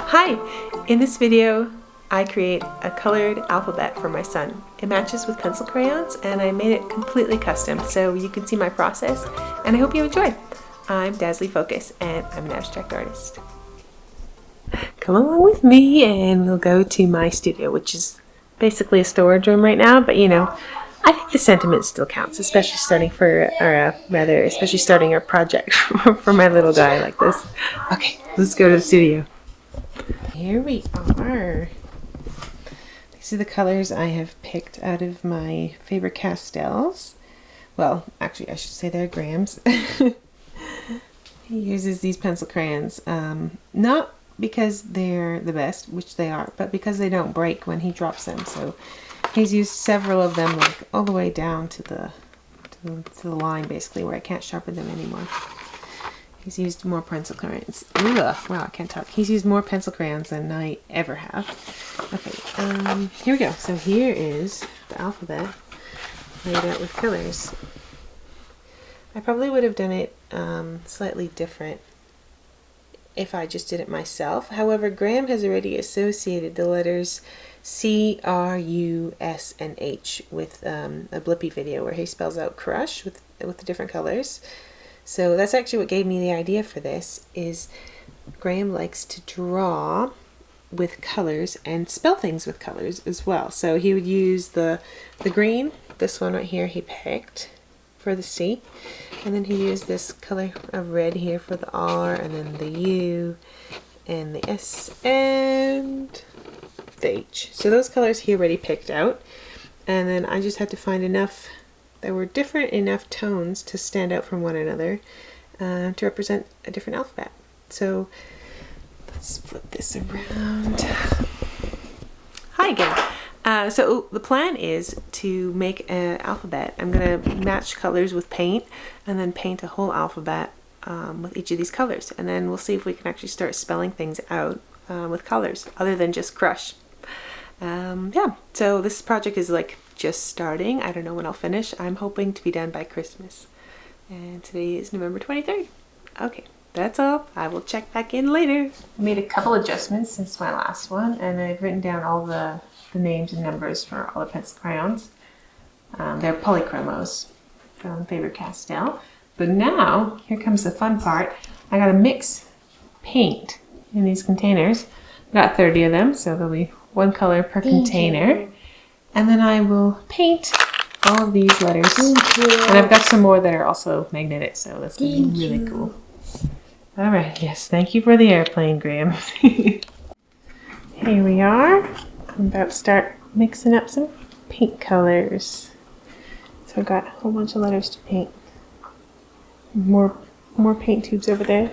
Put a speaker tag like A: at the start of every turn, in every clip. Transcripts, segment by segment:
A: Hi! In this video, I create a colored alphabet for my son. It matches with pencil crayons and I made it completely custom so you can see my process and I hope you enjoy. I'm Dazzly Focus and I'm an abstract artist. Come along with me and we'll go to my studio, which is basically a storage room right now, but you know, I think the sentiment still counts, especially starting a project for my little guy like this. Okay, let's go to the studio. Here we are. These are the colors I have picked out of my Faber-Castells. Well, actually I should say they're Graham's. He uses these pencil crayons, not because they're the best, which they are, but because they don't break when he drops them. So he's used several of them, like all the way down to the line, basically, where I can't sharpen them anymore. He's used more pencil crayons. Ugh, wow, I can't talk. He's used more pencil crayons than I ever have. Okay, here we go. So here is the alphabet laid out with colors. I probably would have done it slightly different if I just did it myself. However, Graham has already associated the letters C, R, U, S, and H with a Blippi video where he spells out crush with the different colors. So that's actually what gave me the idea for this, is Graham likes to draw with colors and spell things with colors as well. So he would use the green, this one right here he picked for the C, and then he used this color of red here for the R, and then the U, and the S, and the H. So those colors he already picked out, and then I just had to find enough that were different enough tones to stand out from one another to represent a different alphabet. So let's flip this around. Hi again. So the plan is to make an alphabet. I'm going to match colors with paint and then paint a whole alphabet with each of these colors. And then we'll see if we can actually start spelling things out with colors other than just crush. Yeah, so this project is like just starting. I don't know when I'll finish. I'm hoping to be done by Christmas. And today is November 23rd. Okay, that's all. I will check back in later. I made a couple adjustments since my last one, and I've written down all the names and numbers for all the pencil crayons. They're polychromos from Faber-Castell. But now, here comes the fun part. I gotta mix paint in these containers. I got 30 of them, so there'll be one color per container. And then I will paint all of these letters. And I've got some more that are also magnetic, so that's going to be really cool. All right, yes, thank you for the airplane, Graham. Here we are. I'm about to start mixing up some paint colors. So I've got a whole bunch of letters to paint. More paint tubes over there.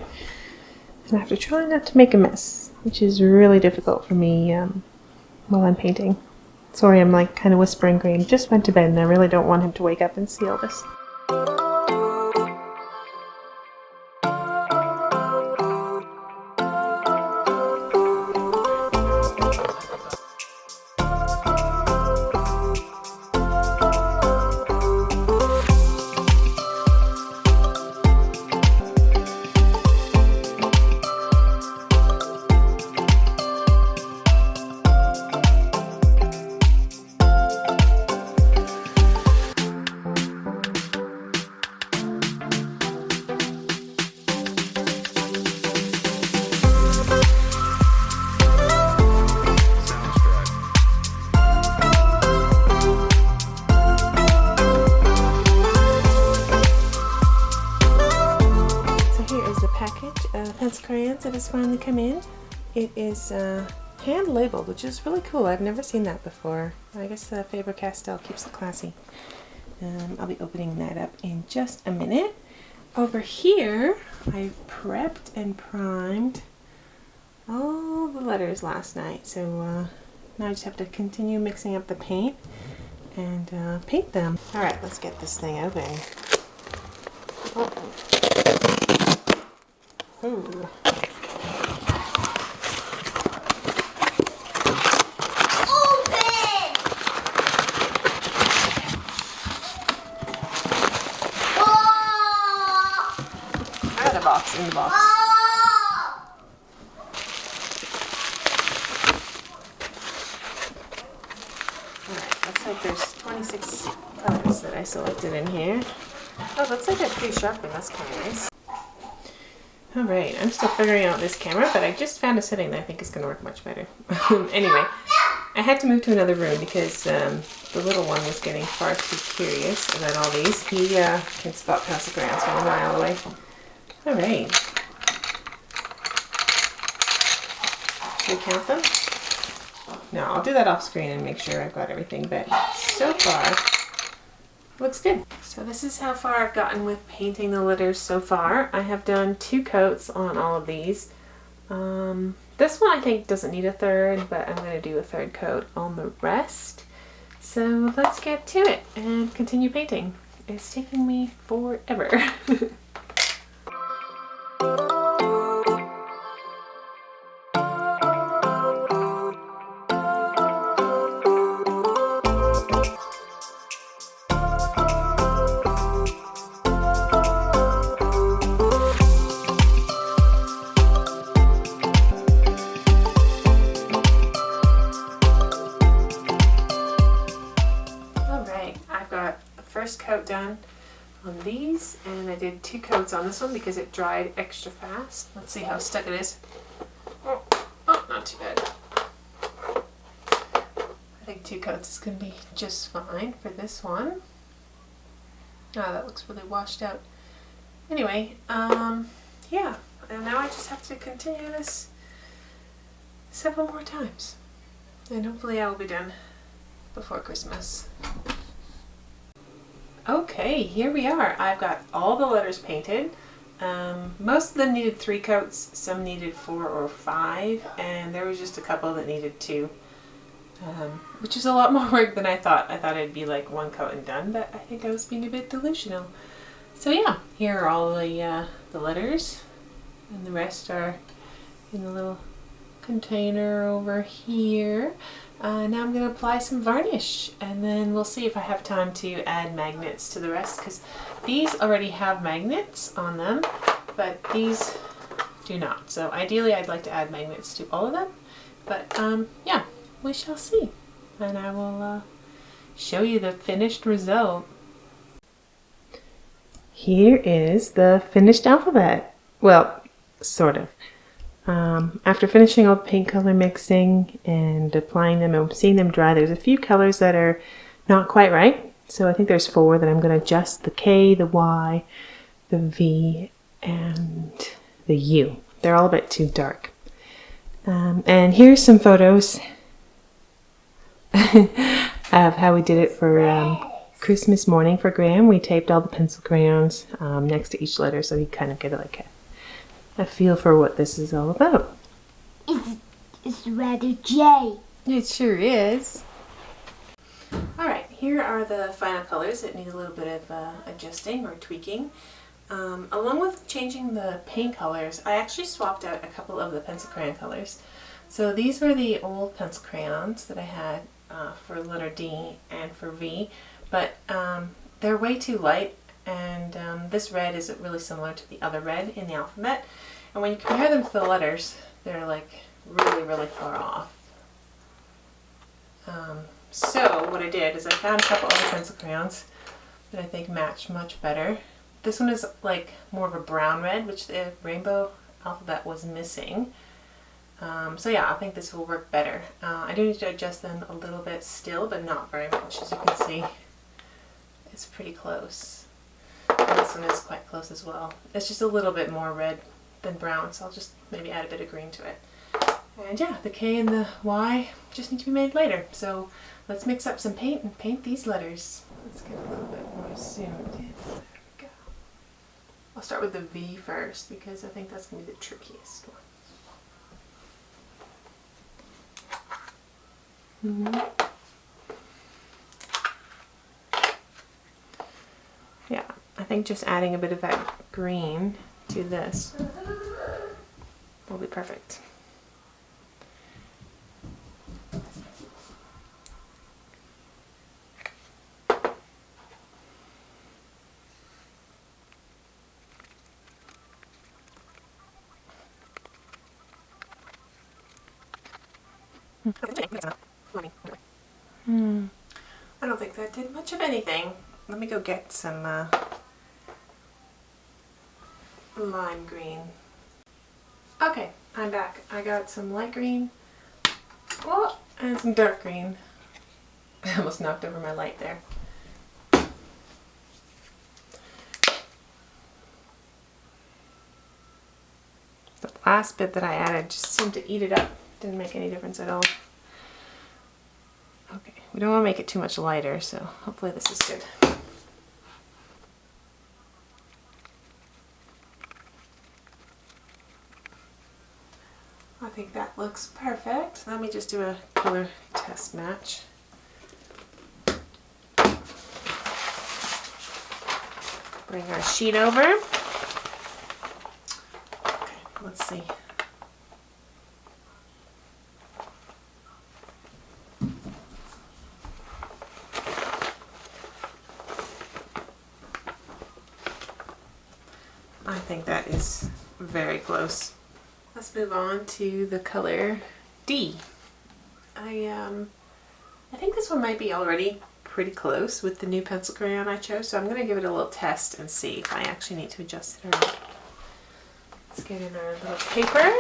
A: And I have to try not to make a mess, which is really difficult for me while I'm painting. Sorry, I'm like kind of whispering. Graham just went to bed and I really don't want him to wake up and see all this. Pencil crayons that has finally come in. It is hand labeled, which is really cool. I've never seen that before. I guess Faber-Castell keeps it classy. I'll be opening that up in just a minute. Over here, I've prepped and primed all the letters last night. So now I just have to continue mixing up the paint and paint them. All right, let's get this thing open. Ooh. In the box. looks like there's 26 colors that I selected in here. Oh, looks like a pretty sharp one. That's kind of nice. Alright, I'm still figuring out this camera, but I just found a setting that I think is going to work much better. Anyway, I had to move to another room because the little one was getting far too curious about all these. He can spot past the crayons from a mile away. Alright. Should we count them? No, I'll do that off screen and make sure I've got everything, but so far, looks good. So this is how far I've gotten with painting the letters so far. I have done 2 coats on all of these. This one I think doesn't need a third, but I'm going to do a 3rd coat on the rest. So let's get to it and continue painting. It's taking me forever. First coat done on these, and I did 2 coats on this one because it dried extra fast. Let's see how stuck it is. Oh, not too bad. I think 2 coats is going to be just fine for this one. Oh, that looks really washed out. Anyway, yeah, and now I just have to continue this several more times, and hopefully I will be done before Christmas. Okay, here we are. I've got all the letters painted. Most of them needed 3 coats, some needed 4 or 5, and there was just a couple that needed 2, which is a lot more work than I thought. I thought it'd be like 1 coat and done, but I think I was being a bit delusional. So yeah, here are all the letters, and the rest are in a little container over here. Now I'm going to apply some varnish, and then we'll see if I have time to add magnets to the rest, because these already have magnets on them, but these do not. So ideally I'd like to add magnets to all of them, but yeah, we shall see, and I will show you the finished result. Here is the finished alphabet. Well, sort of. After finishing all the paint color mixing and applying them and seeing them dry, there's a few colors that are not quite right. So I think there's 4 that I'm going to adjust: the K, the Y, the V, and the U. They're all a bit too dark. And here's some photos of how we did it for Christmas morning for Graham. We taped all the pencil crayons next to each letter so he kind of get like a feel for what this is all about.
B: It's rather J.
A: It sure is. Alright, here are the final colors that need a little bit of adjusting or tweaking. Along with changing the paint colors, I actually swapped out a couple of the pencil crayon colors. So these were the old pencil crayons that I had for letter D and for V, but they're way too light, and this red is really similar to the other red in the alphabet, and when you compare them to the letters, they're like really far off. So what I did is I found a couple other pencil crayons that I think match much better. This one is like more of a brown red, which the rainbow alphabet was missing. So yeah, I think this will work better. I do need to adjust them a little bit still, but not very much. As you can see, it's pretty close. And this one is quite close as well. It's just a little bit more red than brown, so I'll just maybe add a bit of green to it. And yeah, the K and the Y just need to be made later. So let's mix up some paint and paint these letters. Let's get a little bit more zoomed in. There we go. I'll start with the V first because I think that's going to be the trickiest one. Yeah, I think just adding a bit of that green to this will be perfect. I don't think that did much of anything. Let me go get some lime green. Okay, I'm back. I got some light green, oh, and some dark green. I almost knocked over my light there. The last bit that I added just seemed to eat it up. Didn't make any difference at all. Okay, we don't want to make it too much lighter, so hopefully this is good. I think that looks perfect. Let me just do a color test match. Bring our sheet over. Okay, let's see. I think that is very close. Let's move on to the color D. I think this one might be already pretty close with the new pencil crayon I chose, so I'm going to give it a little test and see if I actually need to adjust it or not. Let's get in our little paper.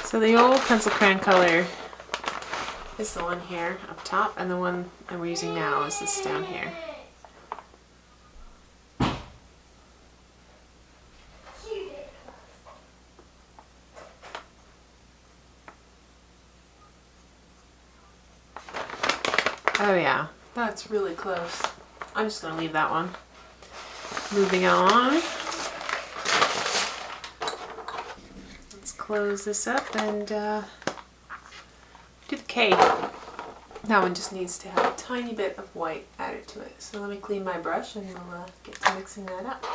A: So the old pencil crayon color is the one here up top, and the one that we're using now is this down here. Oh yeah, that's really close. I'm just going to leave that one. Moving on. Let's close this up and do the K. That one just needs to have a tiny bit of white added to it. So let me clean my brush and we'll get to mixing that up.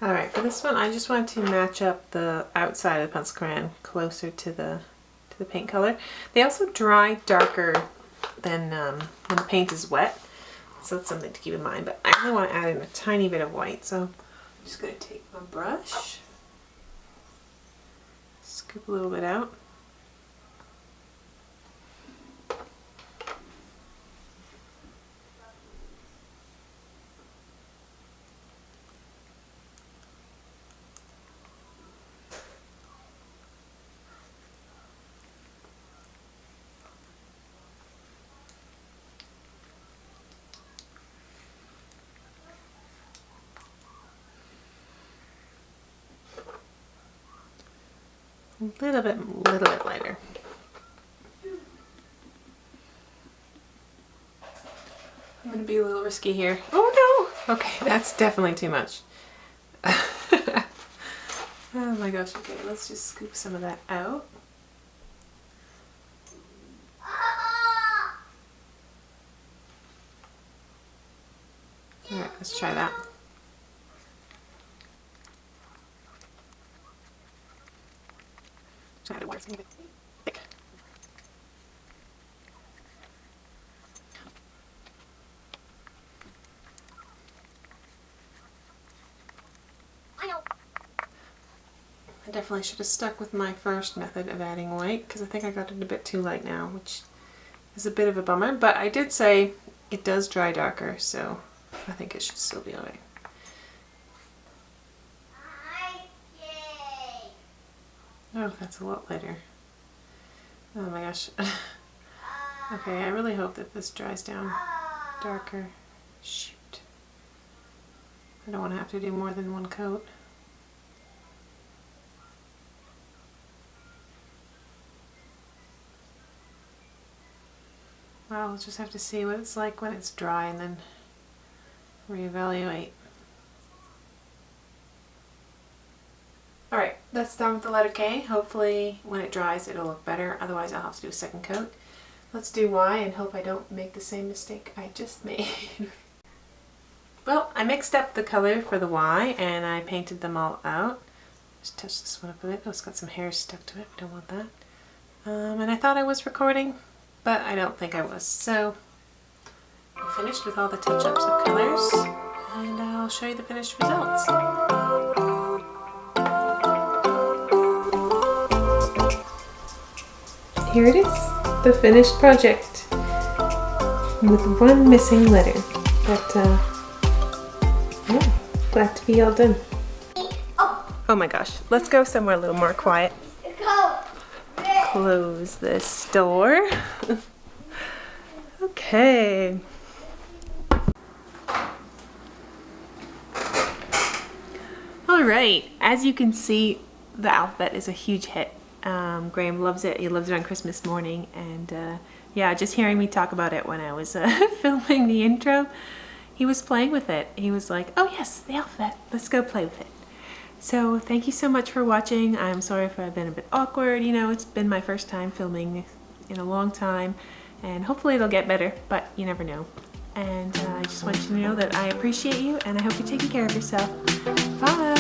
A: Alright, for this one I just want to match up the outside of the pencil crayon closer to the paint color. They also dry darker than when the paint is wet, so that's something to keep in mind, but I only want to add in a tiny bit of white, so I'm just going to take my brush, scoop a little bit out. A little bit lighter. I'm going to be a little risky here. Oh no! Okay, that's definitely too much. Oh my gosh, okay, let's just scoop some of that out. Alright, let's try that. Try to work some thick. I definitely should have stuck with my first method of adding white because I think I got it a bit too light now, which is a bit of a bummer, but I did say it does dry darker, so I think it should still be alright. Oh, that's a lot lighter. Oh my gosh. Okay, I really hope that this dries down darker. Shoot. I don't want to have to do more than one coat. Well, I'll just have to see what it's like when it's dry and then reevaluate. Alright, that's done with the letter K. Hopefully when it dries it'll look better, otherwise I'll have to do a second coat. Let's do Y and hope I don't make the same mistake I just made. Well, I mixed up the color for the Y and I painted them all out. Just touch this one up a bit. Oh, it's got some hairs stuck to it. We don't want that. And I thought I was recording, but I don't think I was. So I'm finished with all the touch-ups of colors and I'll show you the finished results. here it is, the finished project with one missing letter. But yeah, glad to be all done. Oh my gosh, let's go somewhere a little more quiet. Close this door. Okay. All right, as you can see, the alphabet is a huge hit. Graham loves it. He loves it on Christmas morning, and yeah, just hearing me talk about it when I was filming the intro, he was playing with it. He was like, oh yes, the alphabet, let's go play with it. So thank you so much for watching. I'm sorry if I've been a bit awkward. You know, it's been my first time filming in a long time, and hopefully it'll get better, but you never know. And I just want you to know that I appreciate you, and I hope you're taking care of yourself. Bye!